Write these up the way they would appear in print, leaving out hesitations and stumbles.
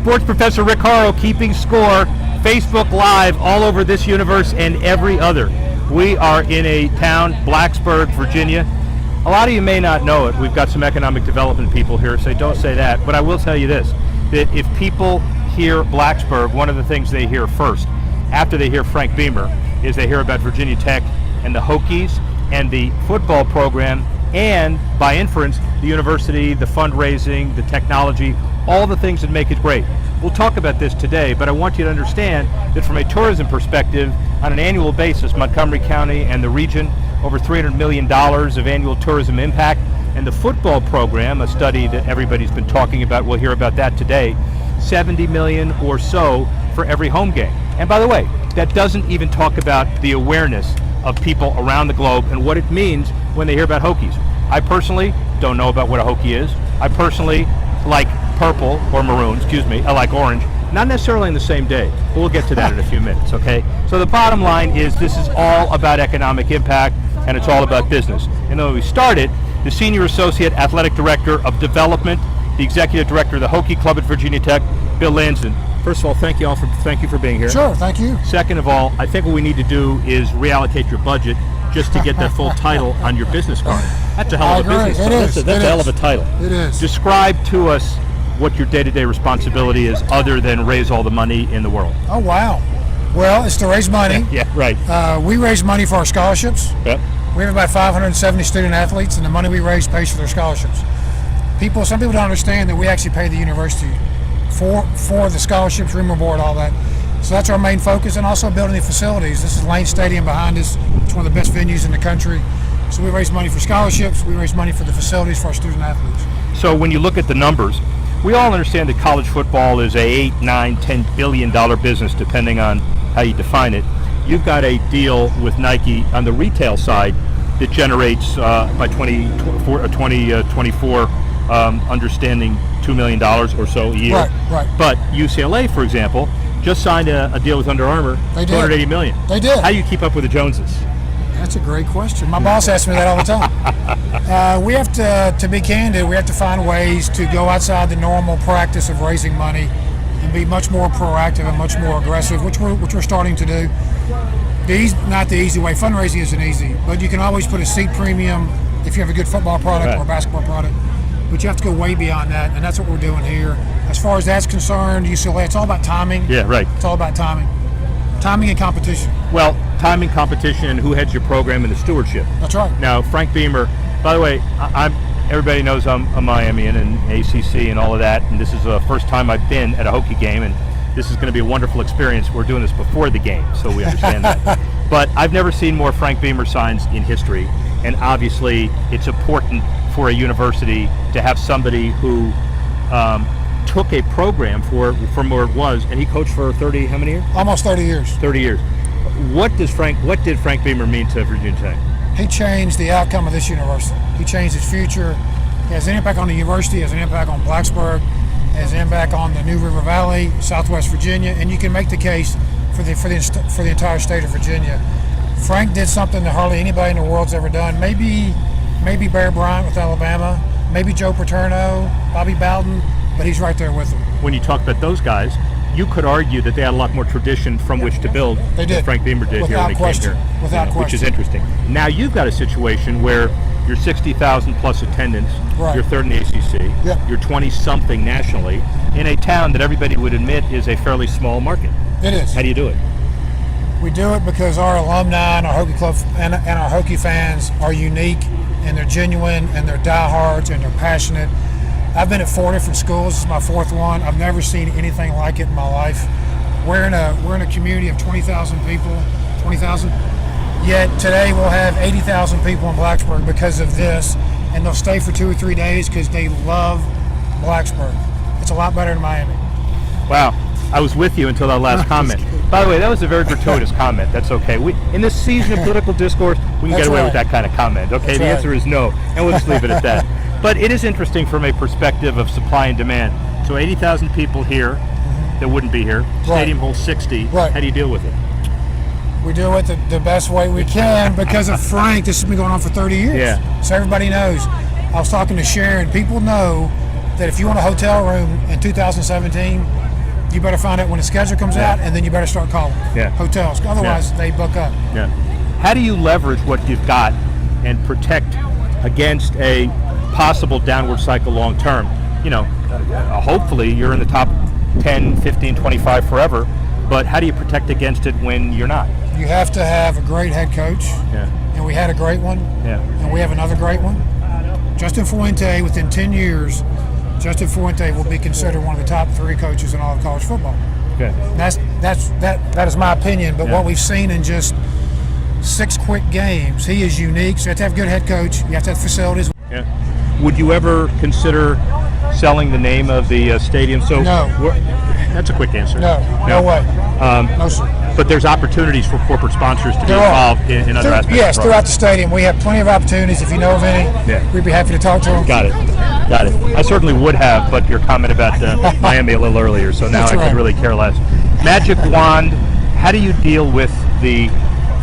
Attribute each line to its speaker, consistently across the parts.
Speaker 1: Sports Professor Rick Horrow keeping score, Facebook Live all over this universe and every other. We are in a town, Blacksburg, Virginia. A lot of you may not know it. We've got some economic development people here, so don't say that. But I will tell you this, that if people hear Blacksburg, one of the things they hear first, after they hear Frank Beamer, is they hear about Virginia Tech and the Hokies and the football program, and by inference, the university, the fundraising, the technology, all the things that make it great. We'll talk about this today, but I want you to understand that from a tourism perspective, on an annual basis, Montgomery County and the region, over $300 million of annual tourism impact. And the football program, a study that everybody's been talking about, we'll hear about that today, 70 million or so for every home game. And by the way, that doesn't even talk about the awareness of people around the globe and what it means when they hear about Hokies. I personally don't know about what a Hokie is. I personally like purple, or maroon, excuse me, I like orange. Not necessarily in the same day, but we'll get to that in a few minutes, okay? So the bottom line is this is all about economic impact, and it's all about business. And when we started, the Senior Associate Athletic Director of Development, the Executive Director of the Hokie Club at Virginia Tech, Bill Lansden. First of all, thank you for being here.
Speaker 2: Sure, thank you.
Speaker 1: Second of all, I think what we need to do is reallocate your budget just to get that full title on your business card. That's a hell of a business card. That's a hell of a title.
Speaker 2: It is.
Speaker 1: Describe to us what your day-to-day responsibility is other than raise all the money in the world.
Speaker 2: Oh, wow. Well, it's to raise money.
Speaker 1: Yeah, right.
Speaker 2: We raise money for our scholarships.
Speaker 1: Yep.
Speaker 2: We have about 570 student athletes, and the money we raise pays for their scholarships. Some people don't understand that we actually pay the university for the scholarships, room and board, all that. So that's our main focus, and also building the facilities. This is Lane Stadium behind us. It's one of the best venues in the country. So we raise money for scholarships. We raise money for the facilities for our student athletes.
Speaker 1: So when you look at the numbers, we all understand that college football is a $8, $9, $10 billion business, depending on how you define it. You've got a deal with Nike on the retail side that generates by 2024, understanding $2 million or so a year.
Speaker 2: Right.
Speaker 1: But UCLA, for example, just signed a deal with Under Armour, $280 million.
Speaker 2: They did.
Speaker 1: How do you keep up with the Joneses?
Speaker 2: That's a great question. My boss asks me that all the time. We have to be candid, we have to find ways to go outside the normal practice of raising money and be much more proactive and much more aggressive, which we're starting to do. Not the easy way. Fundraising isn't easy, but you can always put a seat premium if you have a good football product or a basketball product. But you have to go way beyond that, and that's what we're doing here. As far as that's concerned, UCLA, it's all about timing.
Speaker 1: Yeah, right.
Speaker 2: It's all about timing. Timing and competition.
Speaker 1: Well, timing, competition, and who heads your program and the stewardship.
Speaker 2: That's right.
Speaker 1: Now, Frank Beamer, by the way, everybody knows I'm a Miamian and ACC and all of that, and this is the first time I've been at a Hokie game, and this is going to be a wonderful experience. We're doing this before the game, so we understand that. But I've never seen more Frank Beamer signs in history, and obviously it's important for a university to have somebody who took a program from where it was, and he coached for 30, how many years?
Speaker 2: Almost 30 years.
Speaker 1: 30 years. What did Frank Beamer mean to Virginia Tech?
Speaker 2: He changed the outcome of this university. He changed its future. He has an impact on the university, has an impact on Blacksburg, has an impact on the New River Valley, Southwest Virginia, and you can make the case for the entire state of Virginia. Frank did something that hardly anybody in the world's ever done. Maybe Bear Bryant with Alabama, maybe Joe Paterno, Bobby Bowden, but he's right there with them.
Speaker 1: When you talk about those guys, you could argue that they had a lot more tradition from which to build than Frank Beamer did here when he came here.
Speaker 2: Without question.
Speaker 1: Which is interesting. Now you've got a situation where you're 60,000 plus attendance, you're third in the ACC, you're 20-something nationally, in a town that everybody would admit is a fairly small market.
Speaker 2: It is.
Speaker 1: How do you do it?
Speaker 2: We do it because our alumni and our Hokie Club and our Hokie fans are unique, and they're genuine, and they're diehards, and they're passionate. I've been at 4 different schools. This is my 4th one. I've never seen anything like it in my life. We're in a community of 20,000 people, 20,000. Yet today we'll have 80,000 people in Blacksburg because of this, and they'll stay for 2 or 3 days because they love Blacksburg. It's a lot better than Miami.
Speaker 1: Wow. I was with you until that last comment. By the way, that was a very gratuitous comment. That's okay. In this season of political discourse, we can get away with that kind of comment. Okay, the answer is no, and we'll just leave it at that. But it is interesting from a perspective of supply and demand. So 80,000 people here that wouldn't be here. Stadium holds 60. How do you deal with it?
Speaker 2: We do it the best way we can because of Frank. This has been going on for 30 years.
Speaker 1: Yeah.
Speaker 2: So everybody knows. I was talking to Sharon. People know that if you want a hotel room in 2017, you better find out when the schedule comes out, and then you better start calling hotels. Otherwise, they book up.
Speaker 1: Yeah. How do you leverage what you've got and protect against a possible downward cycle long term? Hopefully you're in the top 10, 15, 25 forever, but how do you protect against it when you're not?
Speaker 2: You have to have a great head coach, and we had a great one, and we have another great one. Justin Fuente, within 10 years, Justin Fuente will be considered one of the top 3 coaches in all of college football.
Speaker 1: Okay.
Speaker 2: That is my opinion, but what we've seen in just 6 quick games, he is unique. So you have to have a good head coach. You have to have facilities.
Speaker 1: Yeah. Would you ever consider selling the name of the stadium? So
Speaker 2: no.
Speaker 1: That's a quick answer.
Speaker 2: No way. No, sir.
Speaker 1: But there's opportunities for corporate sponsors to be involved in other aspects.
Speaker 2: Yes, throughout the stadium. We have plenty of opportunities. If you know of any, we'd be happy to talk to them.
Speaker 1: Got it. I certainly would have, but your comment about Miami a little earlier, so now I could really care less. Magic wand, how do you deal with the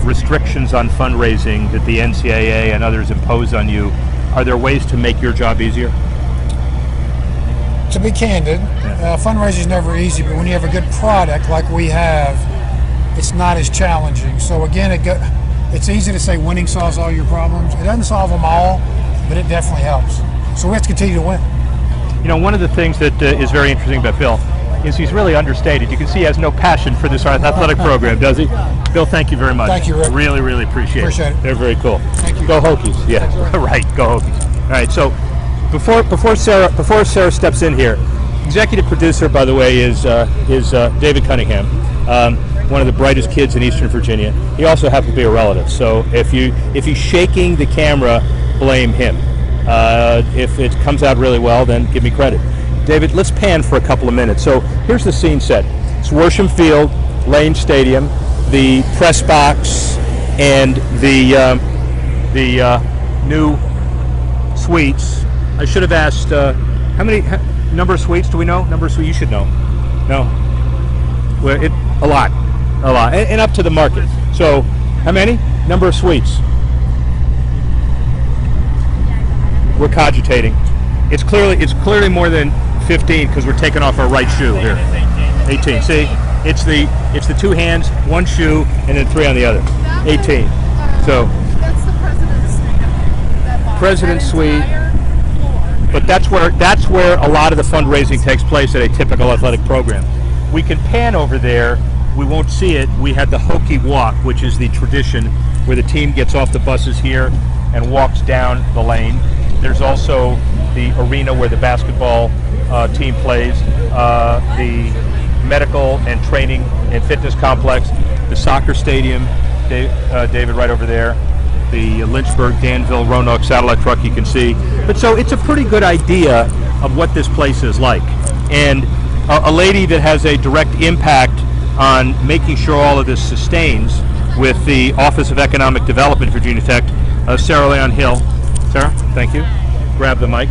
Speaker 1: restrictions on fundraising that the NCAA and others impose on you? Are there ways to make your job easier?
Speaker 2: To be candid, fundraising is never easy, but when you have a good product like we have, it's not as challenging. So again, it's easy to say winning solves all your problems. It doesn't solve them all, but it definitely helps. So we have to continue to win.
Speaker 1: One of the things that is very interesting about Bill is he's really understated. You can see he has no passion for this athletic program, does he? Bill, thank you very much.
Speaker 2: Thank you, Rick.
Speaker 1: Really, really appreciate it. They're very cool.
Speaker 2: Thank you.
Speaker 1: Go Hokies. Yeah, right. Go Hokies. All right. So before Sarah steps in here, executive producer, by the way, is David Cunningham, one of the brightest kids in Eastern Virginia. He also happens to be a relative. So if he's shaking the camera, blame him. If it comes out really well, then give me credit. David, let's pan for a couple of minutes. So here's the scene set. It's Worsham Field, Lane Stadium, the press box, and the new suites. I should have asked, how many number of suites do we know? Number of suites, you should know. No? Well, a lot, and up to the market. So how many? Number of suites. We're cogitating. It's clearly more than 15 because we're taking off our right shoe here. 18. See, it's the 2 hands, 1 shoe, and then 3 on the other. 18. So
Speaker 3: that's the president's suite.
Speaker 1: But that's where a lot of the fundraising takes place at a typical athletic program. We can pan over there. We won't see it. We had the Hokie Walk, which is the tradition where the team gets off the buses here and walks down the lane. There's also the arena where the basketball team plays, the medical and training and fitness complex, the soccer stadium, David, right over there, the Lynchburg, Danville, Roanoke satellite truck you can see. But so it's a pretty good idea of what this place is like. And a lady that has a direct impact on making sure all of this sustains with the Office of Economic Development, Virginia Tech, Sarah Leon Hill. Sarah, thank you. Grab the mic.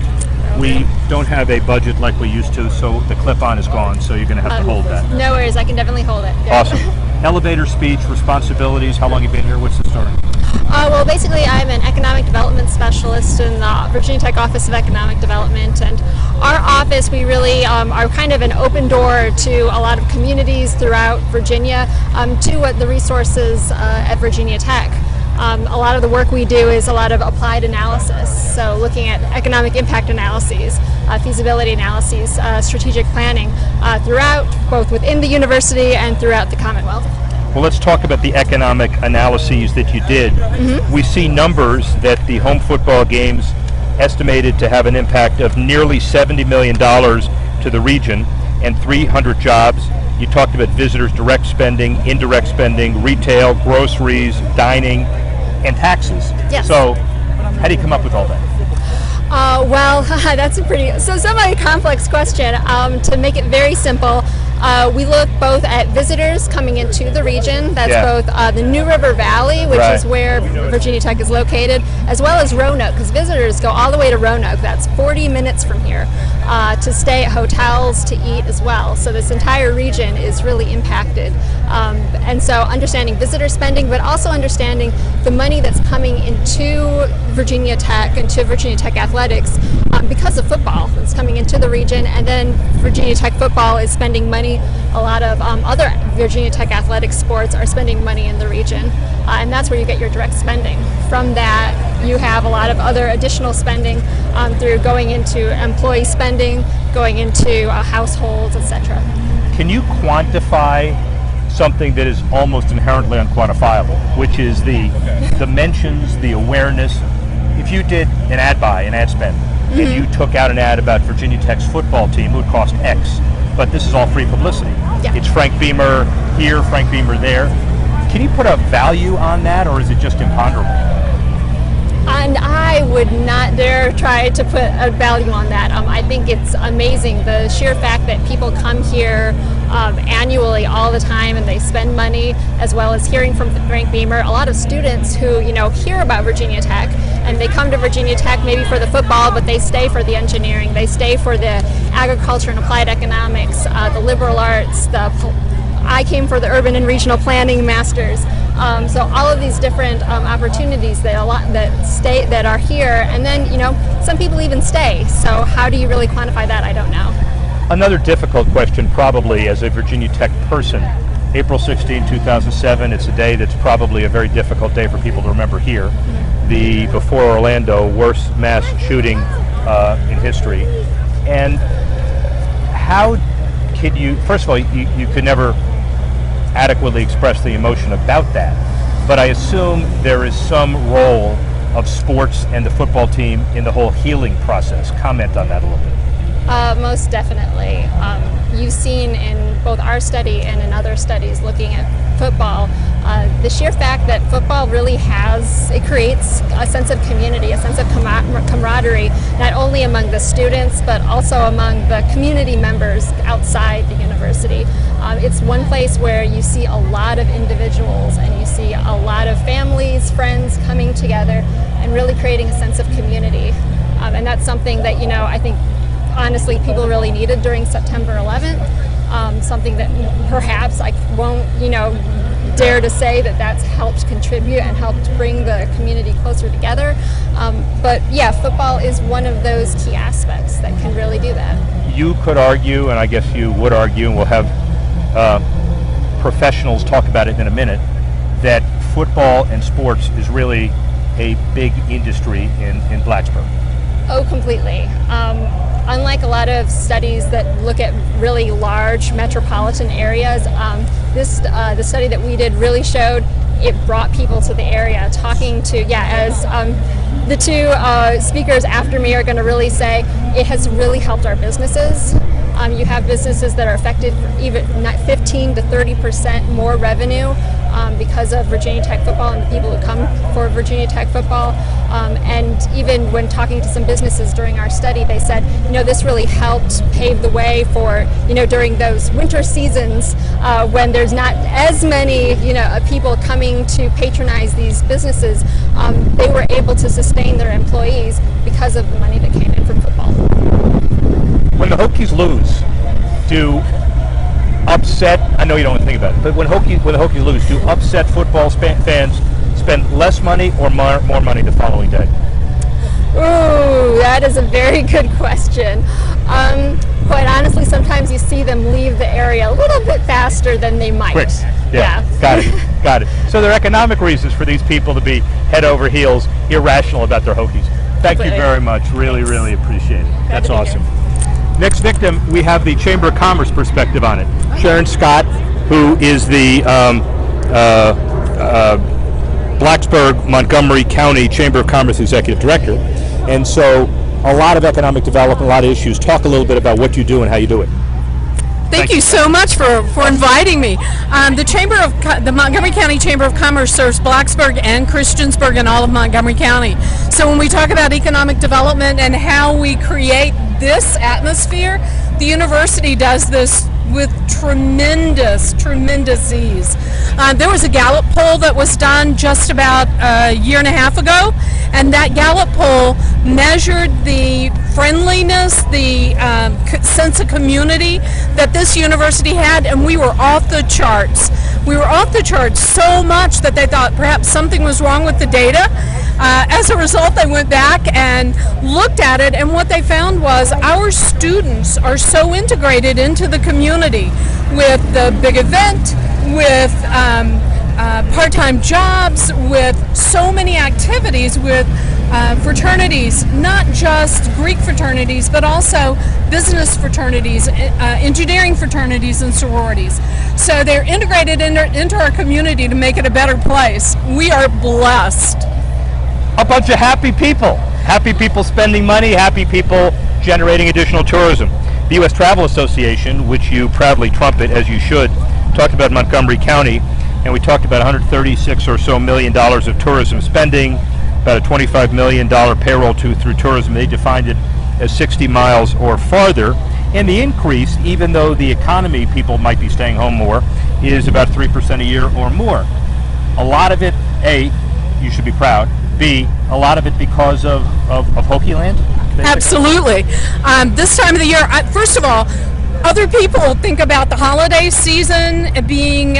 Speaker 1: We don't have a budget like we used to, so the clip-on is gone, so you're going to have to hold that.
Speaker 3: No worries, I can definitely hold it. Good.
Speaker 1: Awesome. Elevator speech, responsibilities, how long have you been here? What's the story?
Speaker 3: Well, basically, I'm an economic development specialist in the Virginia Tech Office of Economic Development, and our office, we really are kind of an open door to a lot of communities throughout Virginia to the resources at Virginia Tech. A lot of the work we do is a lot of applied analysis, so looking at economic impact analyses, feasibility analyses, strategic planning throughout, both within the university and throughout the Commonwealth.
Speaker 1: Well, let's talk about the economic analyses that you did. Mm-hmm. We see numbers that the home football games estimated to have an impact of nearly $70 million to the region and 300 jobs. You talked about visitors' direct spending, indirect spending, retail, groceries, dining, and taxes.
Speaker 3: Yes.
Speaker 1: So how do you come up with all that?
Speaker 3: Well, that's a pretty semi-complex question. To make it very simple, we look both at visitors coming into the region, that's both the New River Valley, which is where Virginia Tech is located, as well as Roanoke, because visitors go all the way to Roanoke, that's 40 minutes from here, to stay at hotels, to eat as well. So this entire region is really impacted. And so understanding visitor spending, but also understanding the money that's coming into Virginia Tech, into Virginia Tech athletics, because of football that's coming into the region. And then Virginia Tech football is spending money. A lot of other Virginia Tech athletic sports are spending money in the region, and that's where you get your direct spending. From that, you have a lot of other additional spending through going into employee spending, going into households, etc.
Speaker 1: Can you quantify something that is almost inherently unquantifiable, which is the mentions, the awareness? If you did an ad spend, and you took out an ad about Virginia Tech's football team, it would cost X, but this is all free publicity.
Speaker 3: Yeah.
Speaker 1: It's Frank Beamer here, Frank Beamer there. Can you put a value on that, or is it just imponderable?
Speaker 3: And I would not dare try to put a value on that. I think it's amazing, the sheer fact that people come here annually all the time and they spend money, as well as hearing from Frank Beamer. A lot of students who hear about Virginia Tech and they come to Virginia Tech maybe for the football, but they stay for the engineering, they stay for the agriculture and applied economics, the liberal arts, I came for the urban and regional planning masters. So all of these different opportunities that are here, and then some people even stay. So how do you really quantify that? I don't know.
Speaker 1: Another difficult question, probably as a Virginia Tech person. April 16, 2007, it's a day that's probably a very difficult day for people to remember here. The, before Orlando, worst mass shooting in history. And how can you, first of all, you could never adequately express the emotion about that, but I assume there is some role of sports and the football team in the whole healing process. Comment on that a little bit.
Speaker 3: Most definitely. You've seen in both our study and in other studies looking at football, the sheer fact that football really creates a sense of community, a sense of camaraderie, not only among the students, but also among the community members outside the university. It's one place where you see a lot of individuals and you see a lot of families, friends coming together and really creating a sense of community. And that's something that, I think, honestly, people really needed during September 11th. Something that perhaps I won't, dare to say that that's helped contribute and helped bring the community closer together. But yeah, football is one of those key aspects that can really do that.
Speaker 1: You could argue, and I guess you would argue, and we'll have professionals talk about it in a minute, that football and sports is really a big industry in Blacksburg.
Speaker 3: Oh, completely. Unlike a lot of studies that look at really large metropolitan areas, the study that we did really showed it brought people to the area. Talking to, as the two speakers after me are going to really say, it has really helped our businesses. You have businesses that are affected for even 15 to 30% more revenue because of Virginia Tech football and the people who come for Virginia Tech football. And even when talking to some businesses during our study, they said, this really helped pave the way for, during those winter seasons when there's not as many, people coming to patronize these businesses, they were able to sustain their employees because of the money that came in from football.
Speaker 1: When the Hokies lose, I know you don't want to think about it, but when the Hokies lose, do upset football fans spend less money or more money the following day?
Speaker 3: Ooh, that is a very good question. Quite honestly, sometimes you see them leave the area a little bit faster than they might.
Speaker 1: Quick. Yeah. Got it. So there are economic reasons for these people to be head over heels irrational about their Hokies. Thank you very much. Really, really appreciate it. That's awesome. Next victim, we have the Chamber of Commerce perspective on it. Sharon Scott, who is the Blacksburg, Montgomery County Chamber of Commerce Executive Director. And so a lot of economic development, a lot of issues. Talk a little bit about what you do and how you do it.
Speaker 4: Thank you so much for inviting me. The Montgomery County Chamber of Commerce serves Blacksburg and Christiansburg and all of Montgomery County. So when we talk about economic development and how we create this atmosphere, the university does this with tremendous ease. There was a Gallup poll that was done just about a year and a half ago, and that Gallup poll measured the friendliness, the sense of community that this university had, and we were off the charts We were off the charts so much that they thought perhaps something was wrong with the data. As a result, they went back and looked at it, and what they found was our students are so integrated into the community with the big event, with part-time jobs, with so many activities, with fraternities, not just Greek fraternities, but also business fraternities, engineering fraternities, and sororities. So they're integrated into our community to make it a better place. We are blessed.
Speaker 1: A bunch of happy people spending money, happy people generating additional tourism. The U.S. Travel Association, which you proudly trumpet, as you should, talked about Montgomery County, and we talked about $136 or so million of tourism spending, about a $25 million payroll through tourism. They defined it as 60 miles or farther. And the increase, even though the economy, people might be staying home more, is about 3% a year or more. A lot of it, A, you should be proud. B, a lot of it because of Hokie Land? Basically.
Speaker 4: Absolutely. This time of the year, first of all, other people think about the holiday season being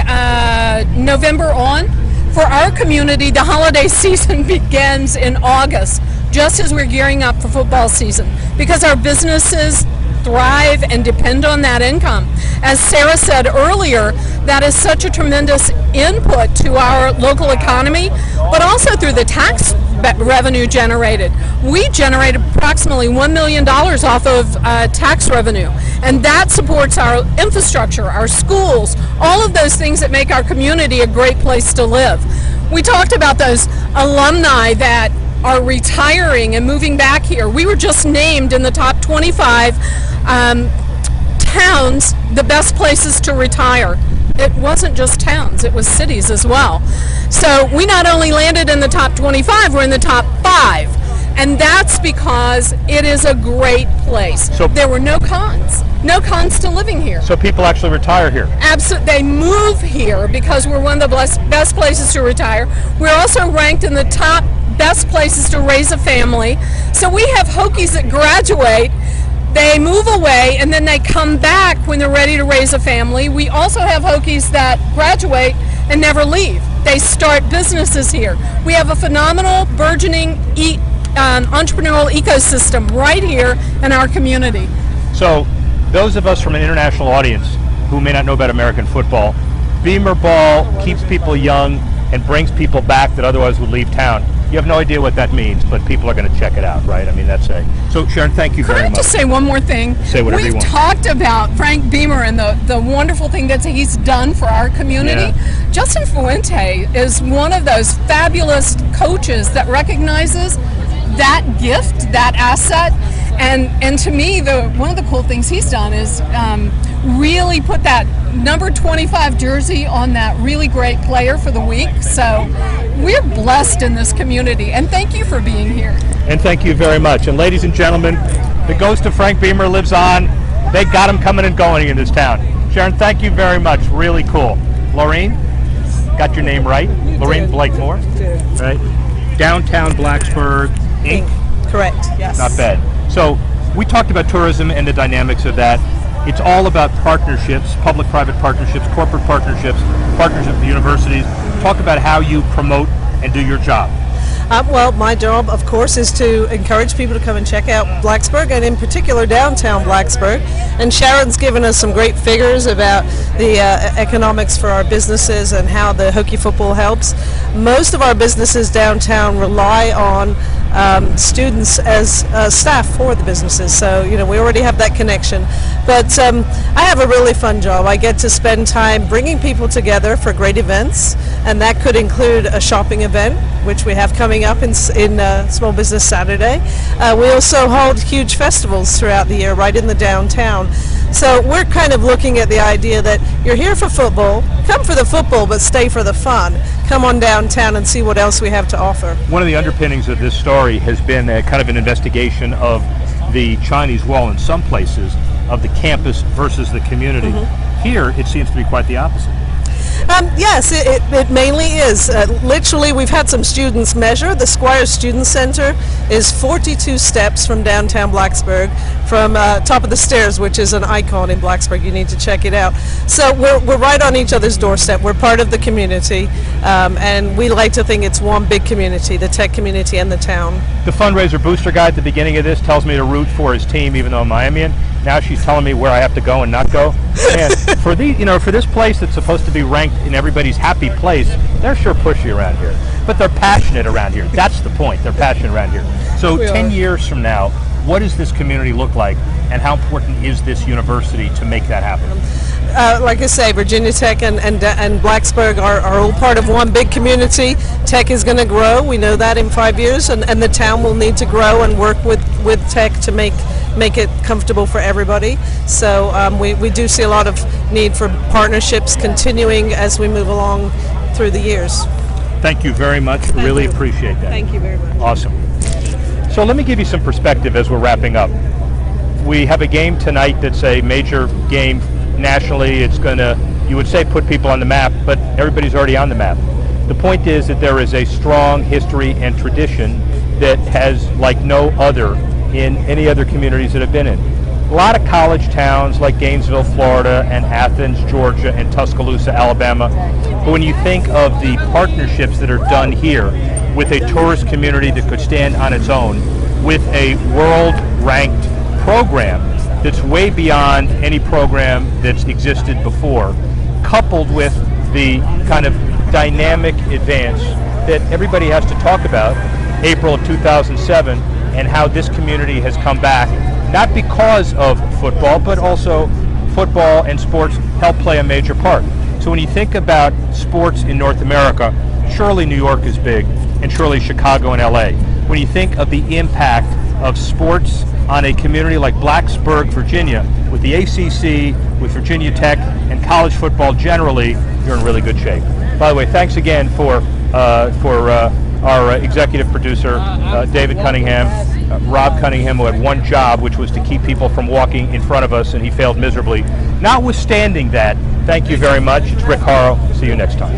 Speaker 4: November on. For our community, the holiday season begins in August, just as we're gearing up for football season, because our businesses thrive and depend on that income. As Sarah said earlier, that is such a tremendous input to our local economy, but also through the tax revenue generated. We generate approximately $1 million off of tax revenue, and that supports our infrastructure, our schools, all of those things that make our community a great place to live. We talked about those alumni that are retiring and moving back here. We were just named in the top 25 towns, the best places to retire. It wasn't just towns, it was cities as well. So we not only landed in the top 25, we're in the top 5. And that's because it is a great place. So there were no cons to living here.
Speaker 1: So people actually retire here?
Speaker 4: Absolutely. They move here because we're one of the best places to retire. We're also ranked in the top best places to raise a family. So we have Hokies that graduate, they move away, and then they come back when they're ready to raise a family. We also have Hokies that graduate and never leave. They start businesses here. We have a phenomenal burgeoning entrepreneurial ecosystem right here in our community.
Speaker 1: So those of us from an international audience who may not know about American football, Beamer Ball keeps people young and brings people back that otherwise would leave town. You have no idea what that means, but people are going to check it out, right? I mean, that's a... So, Sharon, thank you very much.
Speaker 4: Can I just say one more thing?
Speaker 1: Say whatever you want.
Speaker 4: We've talked about Frank Beamer and the wonderful thing that he's done for our community. Yeah. Justin Fuente is one of those fabulous coaches that recognizes that gift, that asset, and to me, one of the cool things he's done is really put that number 25 jersey on that really great player for the week. So we're blessed in this community, and thank you for being here.
Speaker 1: And thank you very much. And ladies and gentlemen, the ghost of Frank Beamer lives on. They got him coming and going in this town. Sharon, thank you very much. Really cool. Lorraine, got your name right. Lorraine Blakemore, right? Downtown Blacksburg, Inc.
Speaker 5: Correct, yes.
Speaker 1: Not bad. So we talked about tourism and the dynamics of that. It's all about partnerships, public-private partnerships, corporate partnerships, partnerships with universities. Talk about how you promote and do your job.
Speaker 5: Well, my job, of course, is to encourage people to come and check out Blacksburg, and in particular downtown Blacksburg. And Sharon's given us some great figures about the economics for our businesses and how the Hokie football helps. Most of our businesses downtown rely on students as staff for the businesses, so we already have that connection. But I have a really fun job. I get to spend time bringing people together for great events, and that could include a shopping event, which we have coming up in Small Business Saturday. We also hold huge festivals throughout the year right in the downtown. So we're kind of looking at the idea that you're here for football, come for the football, but stay for the fun. Come on downtown and see what else we have to offer.
Speaker 1: One of the underpinnings of this story has been a kind of an investigation of the Chinese wall in some places, of the campus versus the community. Mm-hmm. Here, it seems to be quite the opposite.
Speaker 5: Yes, it mainly is. Literally, we've had some students measure. The Squire Student Center is 42 steps from downtown Blacksburg, from top of the stairs, which is an icon in Blacksburg. You need to check it out. So we're right on each other's doorstep. We're part of the community, and we like to think it's one big community, the tech community and the town.
Speaker 1: The fundraiser booster guy at the beginning of this tells me to root for his team, even though I'm Miamian. Now she's telling me where I have to go and not go. And for this place that's supposed to be ranked in everybody's happy place, they're sure pushy around here. But they're passionate around here. That's the point. They're passionate around here. So 10 years from now, what does this community look like, and how important is this university to make that happen?
Speaker 5: Like I say, Virginia Tech and Blacksburg are all part of one big community. Tech is going to grow. We know that in 5 years, and the town will need to grow and work with Tech to make it comfortable for everybody. So we do see a lot of need for partnerships continuing as we move along through the years.
Speaker 1: Thank you very much. Really appreciate that.
Speaker 5: Thank you very much.
Speaker 1: Awesome. So let me give you some perspective as we're wrapping up. We have a game tonight that's a major game nationally. It's going to, you would say, put people on the map, but everybody's already on the map. The point is that there is a strong history and tradition that has like no other in any other communities that have been in. A lot of college towns like Gainesville, Florida, and Athens, Georgia, and Tuscaloosa, Alabama. But when you think of the partnerships that are done here with a tourist community that could stand on its own, with a world-ranked program that's way beyond any program that's existed before, coupled with the kind of dynamic advance that everybody has to talk about, April of 2007, and how this community has come back, not because of football, but also football and sports help play a major part. So when you think about sports in North America, surely New York is big, and surely Chicago and LA. When you think of the impact of sports on a community like Blacksburg, Virginia, with the ACC, with Virginia Tech, and college football generally, you're in really good shape. By the way, thanks again for our executive producer, David Cunningham, Rob Cunningham, who had one job, which was to keep people from walking in front of us, and he failed miserably. Notwithstanding that, thank you very much. It's Rick Horrow. See you next time.